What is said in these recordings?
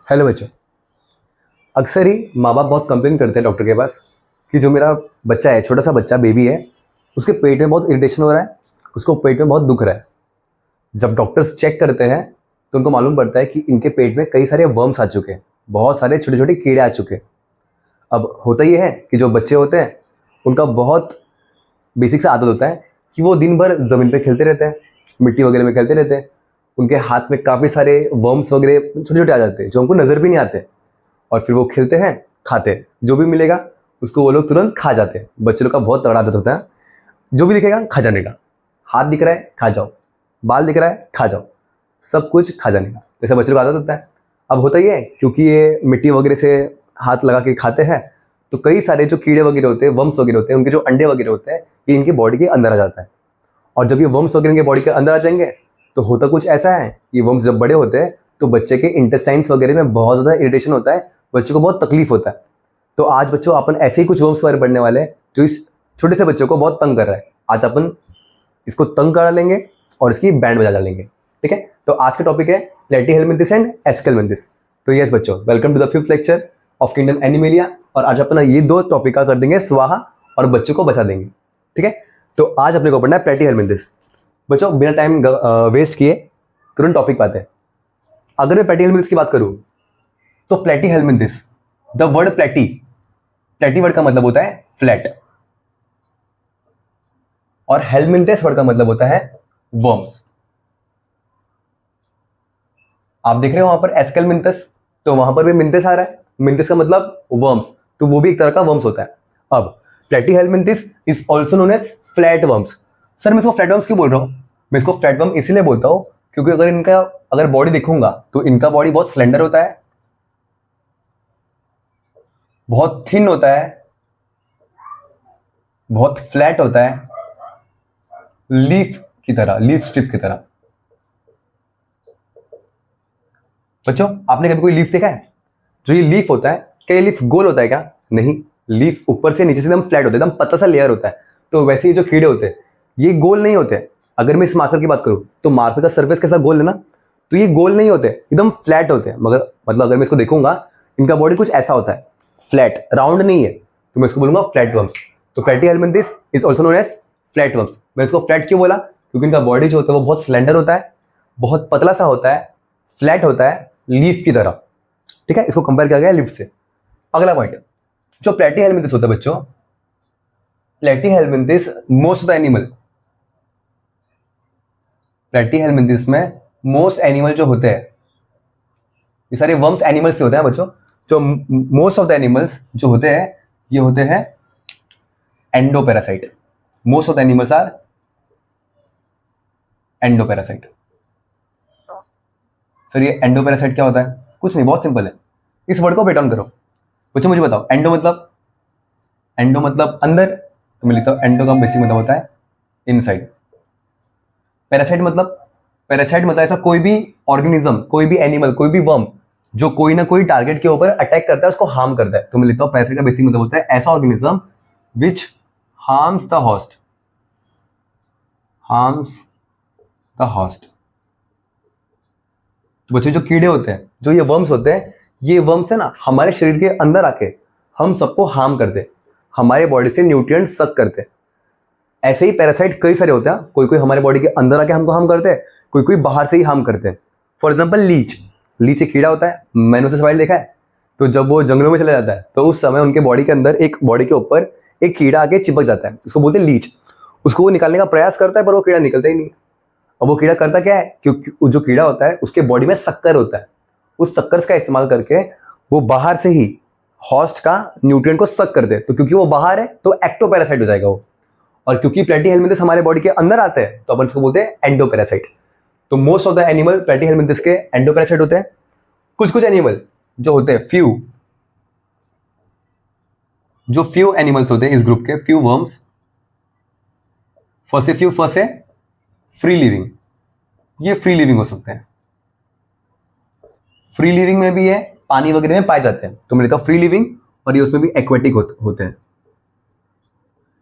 Hello बच्चों। अक्सर ही माँ बाप बहुत कंप्लेन करते हैं डॉक्टर के पास कि जो मेरा बच्चा है, छोटा सा बच्चा बेबी है, उसके पेट में बहुत इरिटेशन हो रहा है, उसको पेट में बहुत दुख रहा है। जब डॉक्टर्स चेक करते हैं तो उनको मालूम पड़ता है कि इनके पेट में कई सारे वर्म्स आ चुके हैं, बहुत सारे छोटे छोटे कीड़े आ चुके हैं। अब होता ये है कि जो बच्चे होते हैं उनका बहुत बेसिक सा आदत होता है कि वो दिन भर ज़मीन पे खेलते रहते हैं, मिट्टी वगैरह में खेलते रहते हैं। उनके हाथ में काफ़ी सारे वर्म्स वगैरह छोटे छोटे आ जाते हैं जो उनको नज़र भी नहीं आते, और फिर वो खेलते हैं, खाते हैं, जो भी मिलेगा उसको वो लोग तुरंत खा जाते हैं। बच्चे लोग का बहुत तगड़ा आदत होता है, जो भी दिखेगा खा जाने का। हाथ दिख रहा है खा जाओ, बाल दिख रहा है खा जाओ, सब कुछ खा जाने का, जैसे बच्चे लोग का आदत होता है। अब होता ही है क्योंकि ये मिट्टी वगैरह से हाथ लगा के खाते हैं, तो कई सारे जो कीड़े वगैरह होते हैं, वर्म्स वगैरह होते हैं, उनके जो अंडे वगैरह होते हैं, ये इनकी बॉडी के अंदर आ जाता है। और जब ये वर्म्स वगैरह इनके बॉडी के अंदर आ जाएंगे तो होता कुछ ऐसा है कि वर्म्स जब बड़े होते हैं तो बच्चे के इंटेस्टाइन्स वगैरह में बहुत ज़्यादा इरिटेशन होता है, बच्चों को बहुत तकलीफ होता है। तो आज बच्चों अपन ऐसे ही कुछ वर्म्स के बारे में पढ़ने वाले हैं जो इस छोटे से बच्चों को बहुत तंग कर रहा है। आज अपन इसको तंग करा लेंगे और इसकी बैंड बजा डालेंगे। ठीक है, तो आज का टॉपिक है प्लेटीहेलमिन्थिस एंड एस्केलमिन्थिस। तो यस बच्चों, welcome to the fifth lecture of kingdom animalia. और आज अपन ये दो टॉपिक का कर देंगे स्वाहा और बच्चों को बचा देंगे। ठीक है, तो आज अपने को पढ़ना है प्लेटीहेलमिन्थिस। बच्चों बिना टाइम वेस्ट किए तुरंत टॉपिक पे आते हैं। अगर मैं प्लेटीहेलमिन्थिस की बात करूं तो प्लेटीहेलमिन्थिस, द वर्ड प्लेटी, प्लेटी वर्ड का मतलब होता है फ्लैट, और हेलमिन्थिस वर्ड का मतलब होता है वर्म्स। आप देख रहे हो वहां पर एस्केलमिन्थिस, तो वहां पर भी मिन्थिस आ रहा है, मिन्थिस का मतलब वर्म्स, तो वो भी एक तरह का वर्म्स होता है। अब platyhelminthes is also known as flat worms. Sir मैं इसको फ्लैट वर्म्स क्यों बोल रहा हूँ? मैं इसको फ्लैट वर्म इसीलिए बोलता हूँ क्योंकि अगर बॉडी देखूंगा तो इनका बॉडी बहुत स्लेंडर होता है, बहुत थिन होता है, बहुत फ्लैट होता है, लीफ की तरह, लीफ स्ट्रिप की तरह। बच्चों आपने कभी कोई लीफ देखा है? जो ये लीफ होता है, क्या ये लीफ गोल होता है क्या? नहीं, लीफ ऊपर से नीचे से एकदम फ्लैट होता है, एकदम पतला सा लेयर होता है। तो वैसे ही जो कीड़े होते हैं ये गोल नहीं होते। अगर मैं इस मार्कर की बात करूं तो मार्कर का सर्फेस कैसा गोल है ना, तो ये गोल नहीं होते, एकदम फ्लैट होते हैं। मगर मतलब अगर मैं इसको देखूंगा, इनका बॉडी कुछ ऐसा होता है, फ्लैट, राउंड नहीं है, तो मैं इसको बोलूंगा फ्लैट वर्म्स। तो platyhelminthes is also known as flat worms. मैं इसको फ्लैट क्यों बोला? क्योंकि इनका बॉडी जो होता है वो बहुत स्लेंडर होता है, बहुत पतला सा होता है, फ्लैट होता है, लीफ की तरह। ठीक है, इसको कंपेयर किया गया लीफ से। अगला पॉइंट, जो प्लेटीहेलमिन्थिस होता है बच्चों, प्लेटीहेलमिन्थिस मोस्ट ऑफ द एनिमल, प्लेटीहेलमिन्थिस में मोस्ट एनिमल जो होते हैं, ये सारे वर्म्स एनिमल्स से होते हैं बच्चों। जो मोस्ट ऑफ द एनिमल्स जो होते हैं ये होते हैं endoparasite. Most of the animals are endoparasite. Sir ये एंडोपैरासाइट क्या होता है? कुछ नहीं, बहुत सिंपल है, इस वर्ड को ब्रेक डाउन करो। बच्चों मुझे बताओ, एंडो मतलब अंदर, तो मैं लिखता हूं एंडो का बेसिक मतलब होता है इनसाइड। पैरासाइट मतलब ऐसा कोई भी ऑर्गेनिज्म, कोई भी एनिमल, कोई भी वर्म जो कोई ना कोई टारगेट के ऊपर अटैक करता है, उसको हार्म करता है। तो मैं लिखता हूं पैरासाइट का बेसिक मतलब होता है ऐसा organism which harms the host, harms the host. तो बच्चों जो कीड़े होते हैं, जो ये वर्म्स होते हैं, ये वर्म्स है ना हमारे शरीर के अंदर आके हम सबको हार्म करते, हमारे बॉडी से न्यूट्रिएंट सक करते। ऐसे ही पैरासाइट कई सारे होते हैं, कोई कोई हमारे बॉडी के अंदर आके हमको हार्म करते हैं, कोई कोई बाहर से ही हार्म करते हैं। फॉर एग्जाम्पल लीच एक कीड़ा होता है, मैंने उसे सवाल देखा है। तो जब वो जंगलों में चला जाता है तो उस समय उनके बॉडी के अंदर, एक बॉडी के ऊपर एक कीड़ा आके चिपक जाता है, उसको बोलते हैं लीच। उसको वो निकालने का प्रयास करता है पर वो कीड़ा निकलता ही नहीं। और वो कीड़ा करता क्या है, क्योंकि जो कीड़ा होता है उसके बॉडी में शक्कर होता है, उस शक्कर का इस्तेमाल करके वो बाहर से ही हॉस्ट का न्यूट्रिएंट को सक करते हैं। तो क्योंकि वो बाहर है तो एक्टोपैरासाइट हो जाएगा वो, और क्योंकि प्लेटीहेलमिन्थिस हमारे बॉडी के अंदर आते हैं तो अपन इसको बोलते हैं एंडोपैरासाइट। तो मोस्ट ऑफ द एनिमल प्लेटीहेलमिन्थिस के एंडोपैरासाइट होते हैं। कुछ कुछ एनिमल जो होते हैं, फ्यू एनिमल्स होते हैं इस ग्रुप के, फ्यू वर्म्स, फर्स्ट से फ्री लिविंग, ये फ्री लिविंग हो सकते हैं। फ्री लिविंग में भी है, पानी वगैरह में पाए जाते हैं, तो मैंने कहा फ्री लिविंग, और ये उसमें भी एक्वेटिक होते हैं,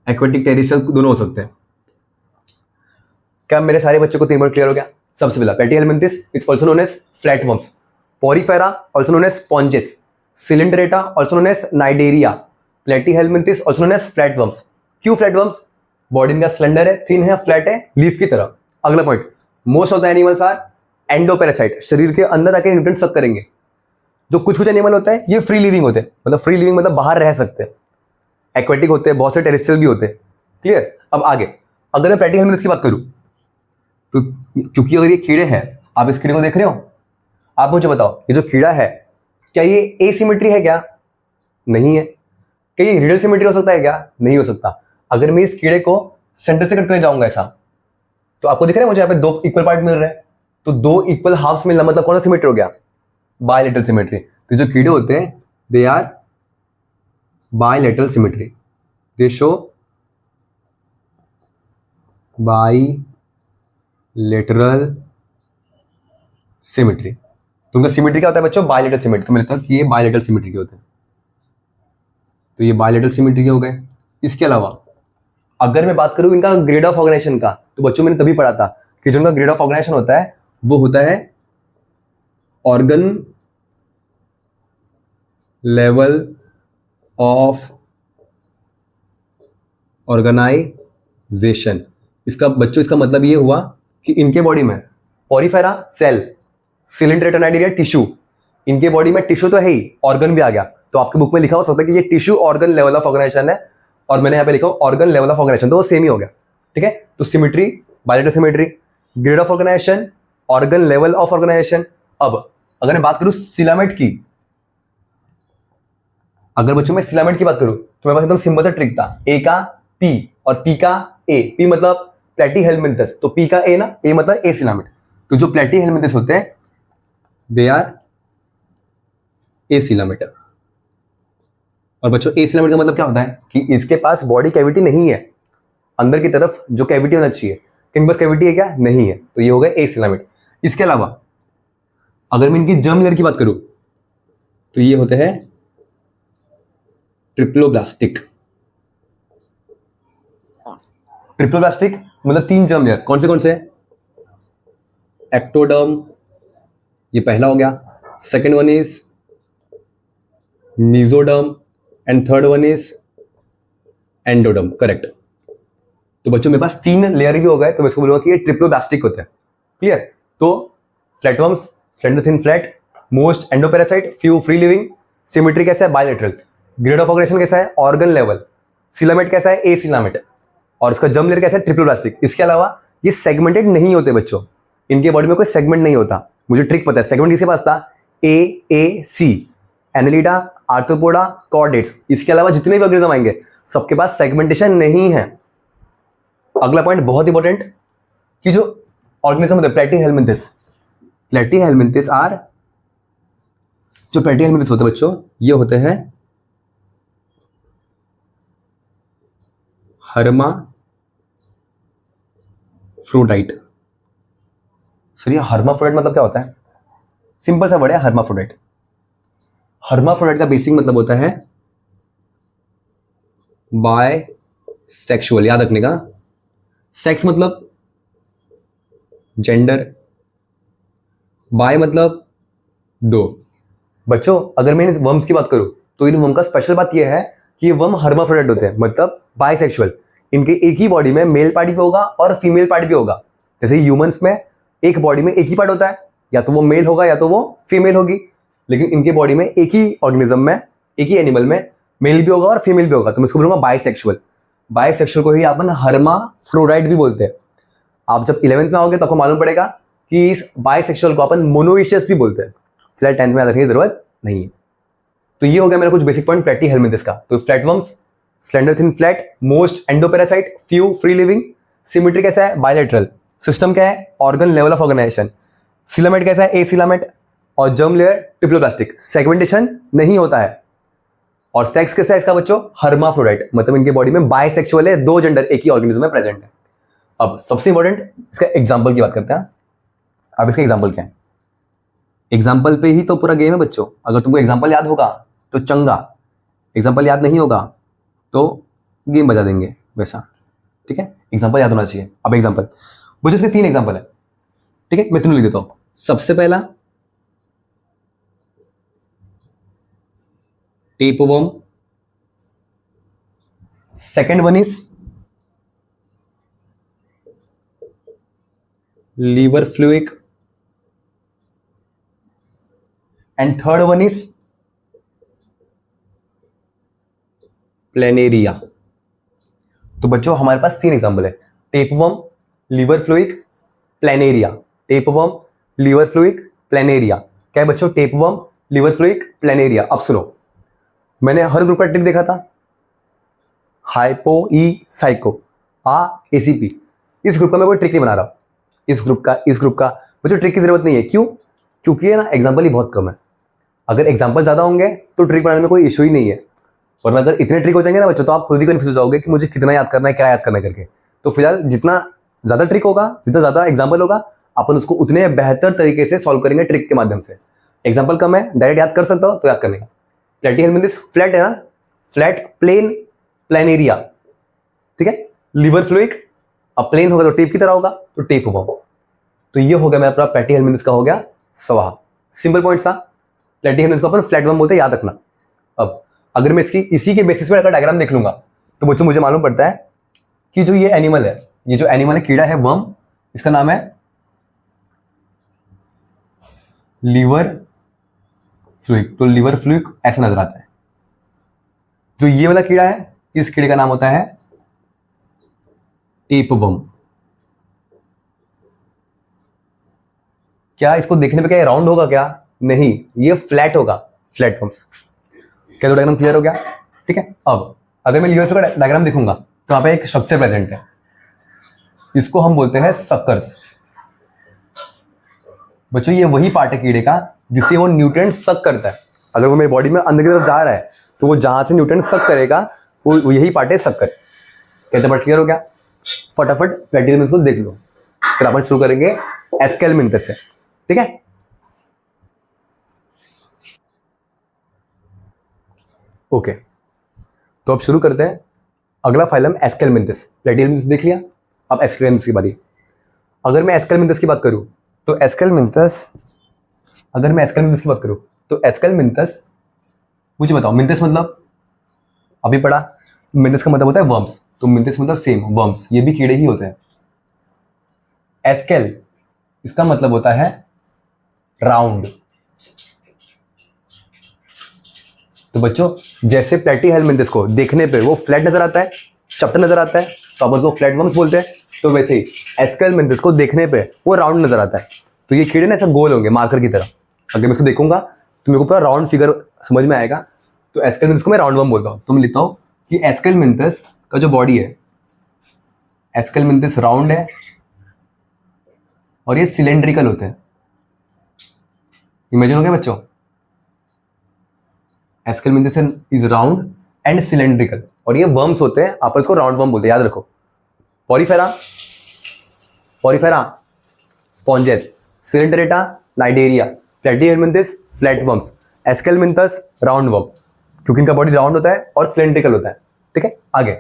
एक्वेटिक टेरेस्ट्रियल दोनों हो सकते हैं। क्या मेरे सारे बच्चों को 3 वर्ड क्लियर हो गया? सबसे पहला platyhelminthes is also known as flatworms, porifera also known as sponges, coelenterata also known as cnidaria, platyhelminthes also known as flatworms. क्यों फ्लैटवर्म्स? बॉडी इनका स्लेंडर है, थिन है, फ्लैट है, लीफ की तरह। अगला point, most of the animals are endoparasite, शरीर के अंदर आके न्यूट्रिएंट्स सक करेंगे। जो कुछ कुछ एनिमल होते हैं ये फ्री लिविंग होते हैं, मतलब फ्री लिविंग मतलब बाहर रह सकते हैं, एक्वेटिक होते हैं, बहुत से टेरेस्ट्रियल भी होते हैं। क्लियर? अब आगे अगर मैं प्लेटी हेलमिंथिस की बात करूं तो क्योंकि अगर ये कीड़े हैं, आप इस कीड़े को देख रहे हो, आप मुझे बताओ ये जो कीड़ा है क्या ये एसिमेट्री है क्या? नहीं है। क्या ये रिडल सिमेट्री हो सकता है क्या? नहीं हो सकता। अगर मैं इस कीड़े को सेंटर से कट करने जाऊंगा ऐसा, तो आपको दिख रहा है मुझे यहाँ पे दो इक्वल पार्ट मिल रहे हैं, तो दो इक्वल हाफ्स मिलना मतलब कौन सा सिमेट्री हो गया? Bilateral symmetry. तो जो कीड़े होते हैं they are bilateral symmetry, they show bilateral symmetry. तो उनका सिमेट्री क्या होता है बच्चों? Bilateral symmetry. तो मैं लिखता हूं कि ये बायलैटरल सिमेट्री के होते हैं। तो ये बायलैटरल सिमेट्री के हो गए। इसके अलावा अगर मैं बात करूं इनका ग्रेड ऑफ ऑर्गेनाइजेशन का, तो बच्चों मैंने तभी पढ़ा था कि जो इनका ग्रेड ऑफ ऑर्गेनाइजेशन होता है वो होता है ऑर्गन लेवल ऑफ ऑर्गेनाइजेशन। इसका बच्चों इसका मतलब ये हुआ कि इनके बॉडी में पोरीफेरा सेल, सिलेंडरेटा नाइडेरिया टिश्यू, इनके बॉडी में टिश्यू तो है ही, ऑर्गन भी आ गया। तो आपके बुक में लिखा हो सकता है कि ये tissue organ level of organisation है, और मैंने यहाँ पे लिखा ऑर्गन लेवल ऑफ ऑर्गेनाइजेशन, तो वो सेम ही हो गया। ठीक है? तो symmetry, bilateral symmetry, grade of organisation, organ level of organisation. अब अगर मैं बात करूं सिलामेट की, अगर बच्चों मैं सिलामेट की बात करूं तो मेरे पास एकदम सिंपल सा ट्रिक था, ए का पी और पी का ए। पी मतलब प्लेटी हेलमिंथस, तो पी का ए ना, ए मतलब ए सिलामेट। तो जो प्लेटी हेलमिंथस होते हैं दे आर ए सिलामेट। और बच्चों ए सिलामेट का मतलब क्या होता है कि इसके पास बॉडी कैविटी नहीं है, अंदर की तरफ जो कैविटी होना चाहिए, इनके पास कैविटी है क्या? नहीं है। तो ये हो गया ए सिलामेट। इसके अलावा अगर मैं इनकी जर्म लेयर की बात करूं तो ये होते हैं ट्रिप्लोब्लास्टिक। ट्रिप्लोब्लास्टिक मतलब 3 जर्म लेयर। कौन से? एक्टोडर्म, ये पहला हो गया, second one is mesoderm and third one is endoderm. Correct. तो बच्चों मेरे पास 3 लेयर भी हो गए, तो मैं इसको बोलूंगा कि ये ट्रिप्लोब्लास्टिक होते हैं। क्लियर? तो flatworms slender thin flat, most endoparasite, few free living, symmetry कैसा है? बायलैटरल, ग्रेड ऑफ ऑर्गेनाइजेशन कैसा है? ऑर्गन लेवल, सिलामेट कैसा है? ए सिलामेट, और इसका जर्म लेयर कैसा है? ट्रिप्लोब्लास्टिक। इसके अलावा ये सेगमेंटेड नहीं होते बच्चों, इनके बॉडी में कोई सेगमेंट नहीं होता। मुझे ट्रिक पता है, सेगमेंट किसके पास था? ए सी, एनेलिडा, आर्थ्रोपोडा, कॉर्डेट्स। इसके अलावा जितने भी ऑर्गेनिज्म आएंगे सबके पास सेगमेंटेशन नहीं है। अगला पॉइंट बहुत इंपॉर्टेंट, कि जो ऑर्गेनिज्म होते हैं प्लेटी हेलमिंथिस, प्लेटी हेलमिंथिस आर, जो प्लेटी हेलमिंथिस होते हैं बच्चों ये होते हैं हर्माफ्रोडाइट। सर ये हर्माफ्रोडाइट मतलब क्या होता है? सिंपल सा वर्ड है हर्माफ्रोडाइट। हर्माफ्रोडाइट का बेसिक मतलब होता है बाय सेक्सुअल। याद रखने का, सेक्स मतलब जेंडर, बाय मतलब 2। बच्चों अगर मैं इन वर्म्स की बात करूं तो इन वर्म का स्पेशल बात यह है कि ये वर्म हर्माफ्रोडाइट होते हैं, मतलब बायसेक्सुअल। इनके एक ही बॉडी में मेल पार्ट भी होगा और फीमेल पार्ट भी होगा। जैसे ह्यूमंस में एक बॉडी में एक ही पार्ट होता है, या तो वो मेल होगा या तो वो फीमेल होगी, लेकिन इनके बॉडी में एक ही ऑर्गेनिज्म में, एक ही एनिमल में मेल भी होगा और फीमेल भी होगा। तो मैं इसको बोलूंगा बायसेक्सुअल। बायसेक्सुअल को ही अपन हर्माफ्रोडाइट भी बोलते हैं। आप जब 11th में आओगे तो आपको मालूम पड़ेगा कि इस बायसेक्सुअल को अपन मोनोइशियस भी बोलते हैं। फिलहाल 10th में याद रखने की जरूरत नहीं है। तो ये हो गया मेरा कुछ बेसिक पॉइंट प्लेटी हेलमिंथिस का। तो flatworms slender thin flat, most endoparasite, few free living, symmetry कैसा है? बायलैटरल, सिस्टम क्या है? ऑर्गन लेवल ऑफ ऑर्गेनाइजेशन, सिलामेट कैसा है? ए सिलामेट, और जर्म लेयर ट्रिप्लोब्लास्टिक, सेगमेंटेशन नहीं होता है, और सेक्स कैसा है इसका बच्चों? हर्माफ्रोडाइट, मतलब इनके बॉडी में बायसेक्सुअल है, 2 जेंडर एक ही ऑर्गेनिज्म में प्रेजेंट है। अब सबसे इंपॉर्टेंट इसका एग्जाम्पल की बात करते हैं। अब इसका एग्जाम्पल क्या है? एग्जाम्पल पे ही तो पूरा गेम है बच्चों। अगर तुमको एग्जाम्पल याद होगा तो चंगा, एग्जाम्पल याद नहीं होगा तो गेम बजा देंगे वैसा। ठीक है? एग्जाम्पल याद होना चाहिए। अब एग्जाम्पल मुझे इसके 3 एग्जाम्पल है। ठीक है, मैं तुम्हें लिख देता हूं। सबसे पहला tapeworm, second one is liver fluke, and third one is planaria. तो बच्चों हमारे पास 3 एग्जाम्पल है, tapeworm, liver fluke, planaria. Tapeworm, liver fluke, planaria. क्या है बच्चों? Tapeworm, liver fluke, planaria. अब सुनो, मैंने हर ग्रुप का ट्रिक देखा था, हाइपो ई साइको आ एसीपी। इस ग्रुप का मैं कोई ट्रिक नहीं बना रहा, इस ग्रुप का मुझे ट्रिक की जरूरत नहीं है। क्यों? क्योंकि है ना, एग्जाम्पल ही बहुत कम है। अगर एग्जाम्पल ज्यादा होंगे तो ट्रिक बनाने में कोई इशू ही नहीं है, वरना अगर इतने ट्रिक हो जाएंगे ना बच्चों, तो आप खुद ही कंफ्यूज हो जाओगे कि मुझे कितना याद करना है, क्या याद करना है करके। तो फिलहाल जितना ज्यादा ट्रिक होगा, जितना ज्यादा एग्जाम्पल होगा, अपन उसको उतने बेहतर तरीके से सॉल्व करेंगे ट्रिक के माध्यम से। एग्जाम्पल कम है, डायरेक्ट याद कर सकता हो तो याद करने का। प्लेटीहेलमिंथिस फ्लैट है ना, फ्लैट प्लेन प्लेनेरिया, ठीक है। लीवर फ्लूइक, अब प्लेन होगा तो टेप की तरह होगा, तो टेप वर्म। तो ये हो गया मेरा पूरा प्लेटीहेलमिंथिस का हो गया सवाल। सिंपल पॉइंट था। प्लेटीहेलमिंथिस को अपन फ्लैट वर्म बोलते हैं, याद रखना। अब अगर मैं इसी के बेसिस पर अगर डायग्राम देख लूंगा तो बच्चों मुझे मालूम पड़ता है कि जो ये एनिमल है, ये जो एनिमल है, कीड़ा है, वर्म, इसका नाम है लीवर फ्लूइक। तो लीवर फ्लूइक ऐसा नजर आता है। जो ये वाला कीड़ा है, इस कीड़े का नाम होता है टेपवर्म। क्या इसको देखने पे क्या राउंड होगा? क्या नहीं, ये फ्लैट होगा, फ्लैट वर्म्स। क्या तो डायग्राम क्लियर हो गया? ठीक है। अब अगर मैं लीवर फ्लूइक का डायग्राम देखूंगा तो यहाँ पे एक स्ट्रक्चर प्रेजेंट है, इसको हम बोलते हैं सक्कर्स। बच्चों ये वही पार्ट है कीड़े का जिससे वो न्यूट्रिएंट सक करता है। अगर वो मेरी बॉडी में अंदर की तरफ जा रहा है तो वो जहां से न्यूट्रिएंट सक करेगा वो यही पार्ट है सक्कर। कहते बात क्लियर हो गया? फटाफट प्लेटीहेलमिंथिस को देख लो, फिर अपन शुरू करेंगे एस्केलमिंथिस से, ठीक है। ओके, तो अब शुरू करते हैं। अगला फाइलम एस्केलमिंथिस। प्लेटीहेलमिंथिस देख लिया, अब एस्केलमिंथिस की बारी। अगर मैं एस्केलमिंथिस की बात करूं तो एस्केलमिंथिस, अगर मैं एस्केलमिंथिस की बात करूं तो एस्केलमिंथिस, मुझे बताओ मिंथिस मतलब अभी पढ़ा, मिंथिस का मतलब होता है वर्म्स, तो मिंथिस मतलब सेम वर्म्स, ये भी कीड़े ही होते हैं। एस्केल, इसका मतलब होता है राउंड। तो बच्चों जैसे प्लेटीहेलमिंथिस को देखने पे वो फ्लैट नजर आता है, चपटा नजर आता है, तो अपन उसको फ्लैट वर्म्स बोलते हैं। तो वैसे ही एस्केलमिंथिस को देखने पे वो राउंड नजर आता है। तो ये कीड़े ना ऐसा गोल होंगे मार्कर की तरह। अगर मैं इसको देखूंगा तो मेरे को पूरा राउंड फिगर समझ में आएगा। तो एस्केलमिंथिस को मैं राउंड वर्म बोलता हूँ। तो मैं लिखता हूँ कि एस्केलमिंथिस का जो बॉडी है, एस्केलमिंथिस राउंड है और ये सिलेंड्रिकल होते हैं। इमेजिन हो गया बच्चों? एस्केलमिंथिस इज राउंड एंड सिलेंड्रिकल, और ये वर्म्स होते हैं, आप इसको राउंड वर्म बोलते हैं, याद रखो। Porifera, porifera sponges, coelenterata cnidaria, platyhelminthes flat worms, aschelminthes round worm, क्योंकि इनका बॉडी राउंड होता है और सिलेंड्रिकल होता है, ठीक है। आगे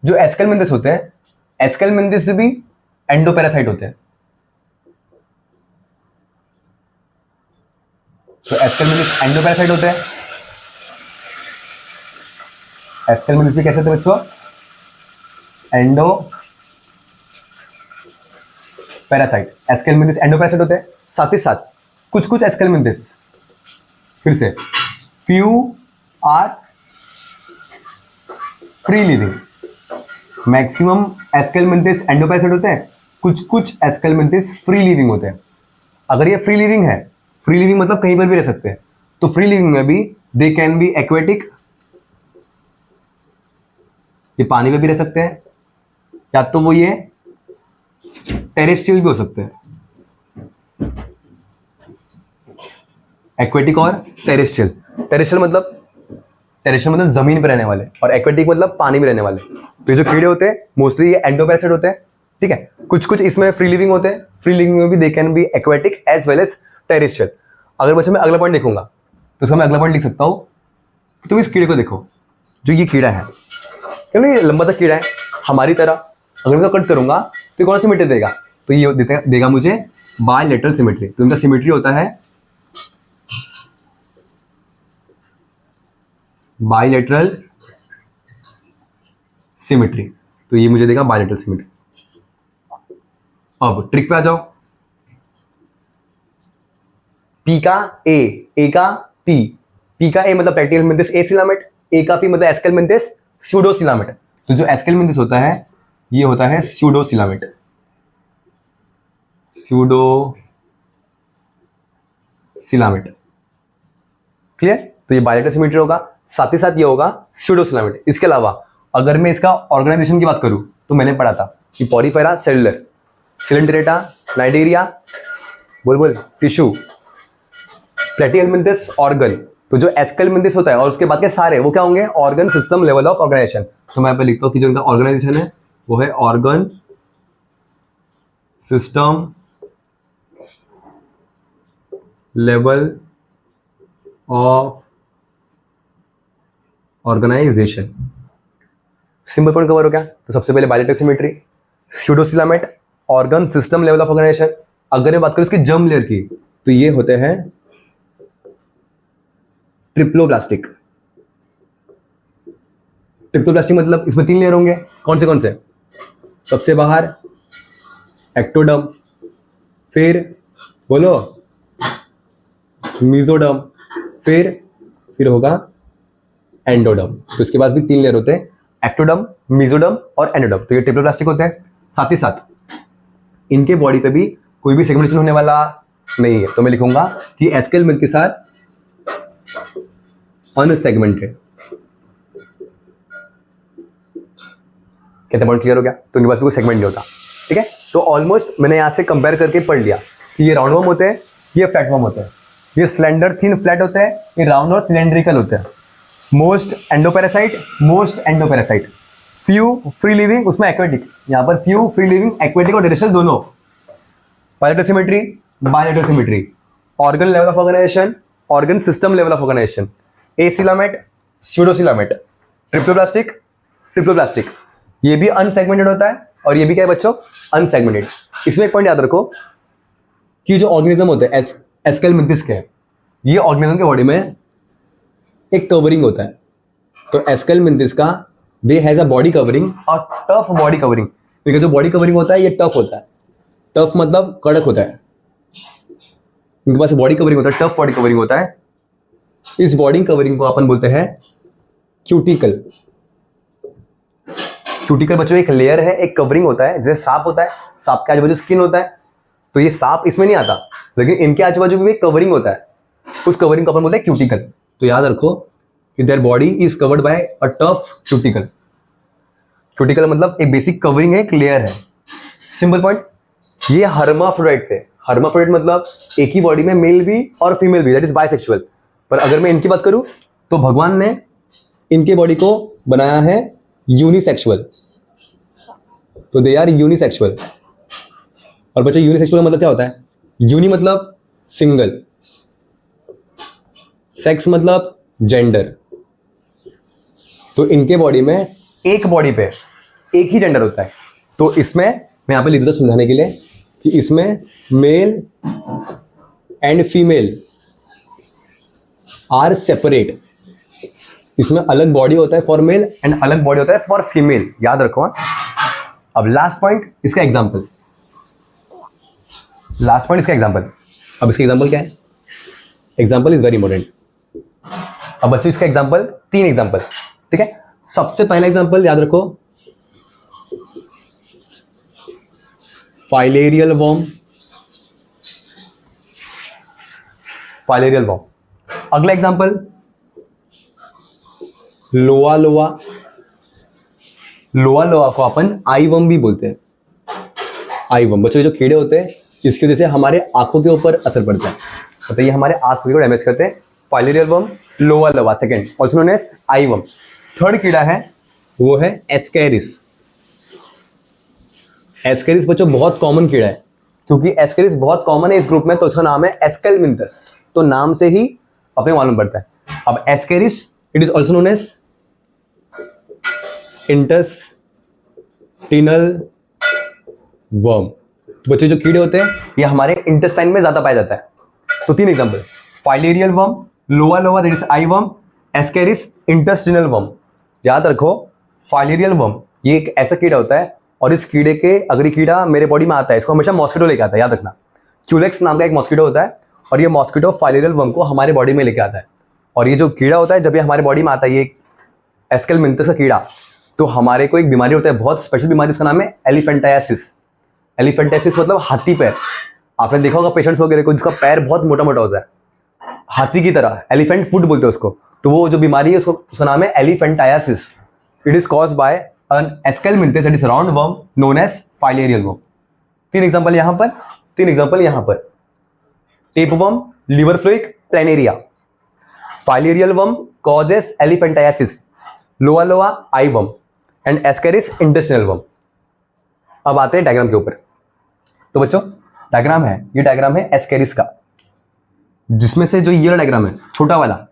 जो एस्केलमिंथिस होते हैं, एस्केलमिंथिस भी एंडोपैरासाइट होते हैं। तो एस्केलमिंथिस एंडोपैरासाइट होते हैं। एस्केलमिंथिस भी कैसे होते हैं बच्चों? Endo parasite. एस्केलमिंथिस एंडोपैरासाइट होते हैं। साथ ही साथ कुछ कुछ एस्केलमिंथिस, फिर से, few are free living. Maximum aschelminthes endoparasite होते हैं, कुछ कुछ एस्केलमिंथिस फ्री लिविंग होते हैं। अगर ये फ्री लिविंग है, फ्री लिविंग मतलब कहीं पर भी रह सकते हैं, तो फ्री लिविंग में भी दे कैन बी एक्वेटिक, ये पानी में भी रह सकते हैं, या तो वो ये टेरेस्ट्रियल भी हो सकते हैं। एक्वेटिक और टेरेस्ट्रियल। टेरेस्ट्रियल मतलब जमीन पर रहने वाले, और एक्वेटिक मतलब पानी में रहने वाले। तो ये जो कीड़े होते हैं मोस्टली ये एंडोपैरासाइट होते हैं, ठीक है। कुछ कुछ इसमें फ्री लिविंग होते हैं, फ्री लिविंग में भी they can be aquatic as well as terrestrial. अगर बच्चे मैं अगला पॉइंट देखूंगा तो उसका मैं अगला पॉइंट लिख सकता हूं। तुम इस कीड़े को देखो, जो ये कीड़ा है, क्यों नहीं, लंबा सा कीड़ा है हमारी तरह। अगर मैं कट करूंगा तो कौन सी मिट्टी देगा? तो ये देगा मुझे बायलेटरल सिमेट्री, तो इनका सिमेट्री होता है बायलेटरल सिमेट्री, तो ये मुझे देगा बायलेटरल सिमेट्री। अब ट्रिक पे आ जाओ, P का A का P, P का A मतलब प्रैक्टिकल मेंथिस ए सिलामेट, A का P मतलब एस्केल मेंथिस स्यूडो सिलामेट। तो जो एस्केल मेंथिस होता है ये होता है स्यूडो सिलामेट, स्यूडो सिलामेट, क्लियर। तो ये बायलेटरल सिमेट्री होगा, साथ ही साथ ये होगा स्यूडो सिलामेट। इसके अलावा अगर मैं इसका ऑर्गेनाइजेशन की बात करूं तो मैंने पढ़ा था कि पॉरीफेरा सेलुलर, सिलेंडरेटा, नाइडेरिया, बोल टिश्यू, प्लेटी हेलमिंथस ऑर्गन। तो जो एस्केल मेंथिस होता है और उसके बाद के सारे वो क्या होंगे, organ system level of organisation. तो मैं यहाँ पे लिखता हूँ कि जो इनका ऑर्गेनाइजेशन है वो है organ system level of organisation. Simple point cover हो गया। तो सबसे पहले bilateral symmetry, pseudocoelomate, organ system level of organisation. अगर मैं बात करूं इसकी जर्म लेयर की तो ये होते हैं ट्रिप्लोब्लास्टिक। ट्रिप्लोब्लास्टिक मतलब इसमें 3 लेयर होंगे, कौन से? सबसे बाहर एक्टोडर्म, फिर बोलो मीजोडर्म, फिर होगा एंडोडर्म। तो इसके पास भी 3 लेयर होते हैं, एक्टोडर्म, मीजोडर्म और एंडोडर्म। तो ये ट्रिप्लोब्लास्टिक होते हैं। साथ ही साथ इनके बॉडी पे भी कोई भी सेगमेंटेशन होने वाला नहीं है, तो मैं लिखूंगा कि एस्केल मेंथिस के साथ अनसेगमेंटेड। कहते पॉइंट क्लियर हो गया। तो इनके पास भी कोई सेगमेंट नहीं होता, ठीक है। तो ऑलमोस्ट मैंने यहां से कंपेयर करके पढ़ लिया कि ये राउंड वर्म होते हैं, ये फ्लैट वर्म होते हैं, ये स्लेंडर थिन फ्लैट होते हैं, ये राउंड और सिलेंड्रिकल होते हैं। Most endoparasite, few free living, उसमें एक्वेटिक, यहाँ पर फ्यू फ्री लिविंग, एक्वेटिक और टेरेस्ट्रियल दोनों। Bilateral symmetry, organ level of organisation, organ system level of organisation, acoelomate, pseudocoelomate, triploblastic. ये भी अनसेगमेंटेड होता है और ये भी क्या है बच्चों, अनसेगमेंटेड। इसमें एक पॉइंट याद रखो कि जो ऑर्गेनिज्म होते हैं एस्केल मेंथिस के, ये ऑर्गेनिज्म के बॉडी में एक कवरिंग होता है। तो एस्केल मेंथिस का they has a body covering और टफ बॉडी कवरिंग। क्योंकि जो बॉडी कवरिंग होता है ये टफ होता है, टफ मतलब कड़क होता है। इनके पास बॉडी कवरिंग होता है, टफ बॉडी कवरिंग होता है। इस बॉडी कवरिंग को अपन बोलते हैं क्यूटिकल। क्यूटिकल बच्चों एक लेयर है, एक कवरिंग होता है, जैसे सांप होता है, सांप के आजू बाजू स्किन होता है, तो ये सांप इसमें नहीं आता, लेकिन इनके आजू बाजू भी एक कवरिंग होता है, उस कवरिंग को अपन बोलते हैं क्यूटिकल। तो याद रखो कि their body is covered by a tough cuticle. Cuticle मतलब एक बेसिक कवरिंग है, एक लेयर है। Simple point. ये हर्माफ्रोडाइट थे। हर्माफ्रोडाइट मतलब एक ही बॉडी में मेल भी और फीमेल भी, दैट इज बाइसेक्सुअल। पर अगर मैं इनकी बात करूं तो भगवान ने इनके बॉडी को बनाया है यूनिसेक्सुअल, तो दे आर यूनिसेक्सुअल। और बच्चे यूनिसेक्सुअल मतलब क्या होता है, यूनि मतलब सिंगल, सेक्स मतलब जेंडर। तो इनके बॉडी में एक बॉडी पे एक ही जेंडर होता है। तो इसमें मैं यहां पे लिख देता समझाने के लिए कि इसमें male and female are separate. इसमें अलग बॉडी होता है फॉर मेल एंड अलग बॉडी होता है फॉर फीमेल, याद रखो। अब लास्ट पॉइंट इसका एग्जांपल, अब इसका एग्जांपल क्या है, एग्जांपल इज वेरी इंपॉर्टेंट। अब बच्चों इसका एग्जांपल 3 एग्जांपल, ठीक है। सबसे पहला एग्जांपल याद रखो, फाइलेरियल वर्म। अगला एग्जांपल लोआ को अपन आई वर्म भी बोलते हैं। आई वर्म बच्चों जो कीड़े होते हैं इसकी वजह से हमारे आंखों के ऊपर असर पड़ता है, तो ये हमारे आंखों को डैमेज करते हैं। Filarial worm, loa second, also known as eye worm. Third कीड़ा है वो है एस्केरिस। एस्केरिस बच्चों बहुत कॉमन कीड़ा है, क्योंकि एस्केरिस बहुत कॉमन है इस ग्रुप में, तो इसका नाम है एस्केलमिंथस। तो नाम से ही अपने मालूम पड़ता है। अब ascaris it is also known as intestinal worm. तो बच्चों जो कीड़े होते हैं ये हमारे इंटेस्टाइन में ज्यादा पाया जाता है। तो 3 एग्जाम्पल, फाइलेरियल वर्म, लोआ लोआ that is I worm, Ascaris intestinal worm. याद रखो फाइलेरियल वर्म ये एक ऐसा कीड़ा होता है और इस कीड़े के अगर ये कीड़ा मेरे बॉडी में आता है इसको हमेशा मॉस्किटो लेके आता है, याद रखना। क्यूलेक्स नाम का एक मॉस्किटो होता है और ये मॉस्किटो फाइलेरियल वर्म को हमारे बॉडी में लेके आता है। और ये जो कीड़ा होता है जब ये हमारे बॉडी में आता है, ये एस्केलमिंथस का कीड़ा, तो हमारे को एक बीमारी होता है, बहुत स्पेशल बीमारी, उसका नाम है एलिफेंटाइसिस। एलिफेंटाइसिस मतलब हाथी पैर। आपने देखा होगा पेशेंट्स वगैरह को जिसका पैर बहुत मोटा मोटा होता है हाथी की तरह, एलिफेंट फुट बोलते हैं उसको। तो वो जो बीमारी है उसका नाम है elephantiasis. It is caused by an aschelminthes that is round worm known as filarial worm. 3 example यहां पर, 3 एग्जांपल यहां पर। Tapeworm, liver fluke, planaria. Filarial worm causes elephantiasis, loa loa eye worm and ascaris intestinal worm. अब आते हैं diagram के ऊपर। तो बच्चों डायग्राम है, ये डायग्राम है एस्केरिस का, जिसमें से जो ये डायग्राम है छोटा वाला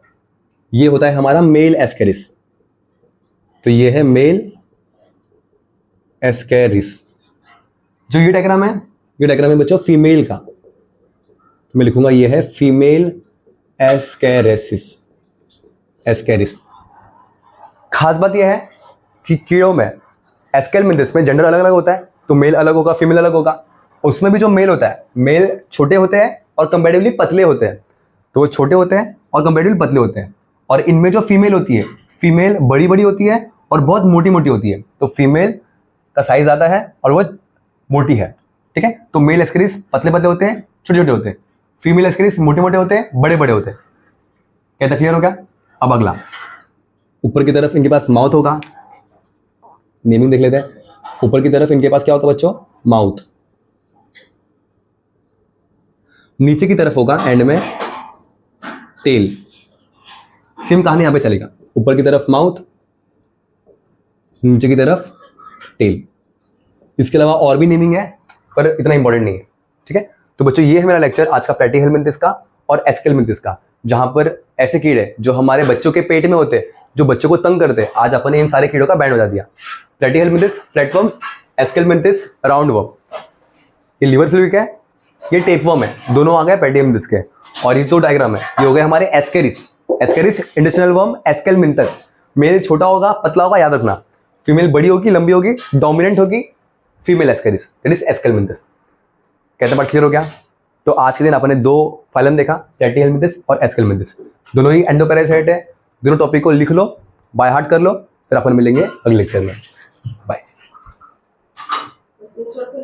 ये होता है हमारा मेल एस्केरिस। तो ये है मेल एस्केरिस। जो ये डायग्राम है बच्चों फीमेल का। तो मैं लिखूंगा ये है फीमेल एस्केरिस। एस्केरिस खास बात यह है कि कीड़ों में एस्केलमिंथस में जेंडर अलग अलग होता है, तो मेल अलग होगा फीमेल अलग होगा। उसमें भी जो मेल होता है, मेल छोटे होते हैं और कंपैरेटिवली पतले होते हैं। तो वो छोटे होते हैं और कंपैरेटिवली पतले होते हैं। और इनमें जो फीमेल होती है, फीमेल बड़ी बड़ी होती है और बहुत मोटी मोटी होती है। तो फीमेल का साइज ज़्यादा है और वो मोटी है, ठीक है। तो मेल एस्केरिस पतले पतले होते हैं, छोटे छोटे होते हैं। फीमेल एस्केरिस मोटे मोटे होते हैं, बड़े बड़े होते हैं। क्या क्लियर हो गया? अब अगला, ऊपर की तरफ इनके पास माउथ होगा, नेमिंग देख लेते हैं। ऊपर की तरफ इनके पास क्या होता है बच्चों? माउथ। नीचे की तरफ होगा एंड में टेल। सेम कहानी यहां पे चलेगा, ऊपर की तरफ माउथ, नीचे की तरफ टेल। इसके अलावा और भी नेमिंग है पर इतना इंपॉर्टेंट नहीं है, ठीक है। तो बच्चों ये है मेरा लेक्चर आज का प्लेटीहेलमिंथस का और एस्केलमिंथस का, जहां पर ऐसे कीड़े जो हमारे बच्चों के पेट में होते हैं, जो बच्चों को तंग करते हैं, आज अपन ने इन सारे कीड़ों का बैंड बजा दिया। प्लेटीहेलमिंथस, फ्लैटवर्म्स, एस्केलमिंथस, राउंड वर्म। ये लिवर फ्लूइक है, ये टेपवर्म है, दोनों आ गए प्लेटीहेलमिंथस के। और ये तो डायग्राम है, ये हो गए हमारे ascaris. Ascaris intestinal worm, aschelminthes. Male छोटा होगा पतला होगा, याद रखना। फीमेल बड़ी होगी लंबी होगी, डोमिनेंट होगी female Ascaris, that is Aschelminthes. कहते बात क्लियर हो गया? तो आज के दिन आपने 2 फाइलम देखा, प्लेटीहेलमिंथस और एस्केलमिंथस। दोनों ही एंडोपैरासाइट है। दोनों टॉपिक को लिख लो, बाय हार्ट कर लो, फिर अपन मिलेंगे अगले लेक्चर में। बाय।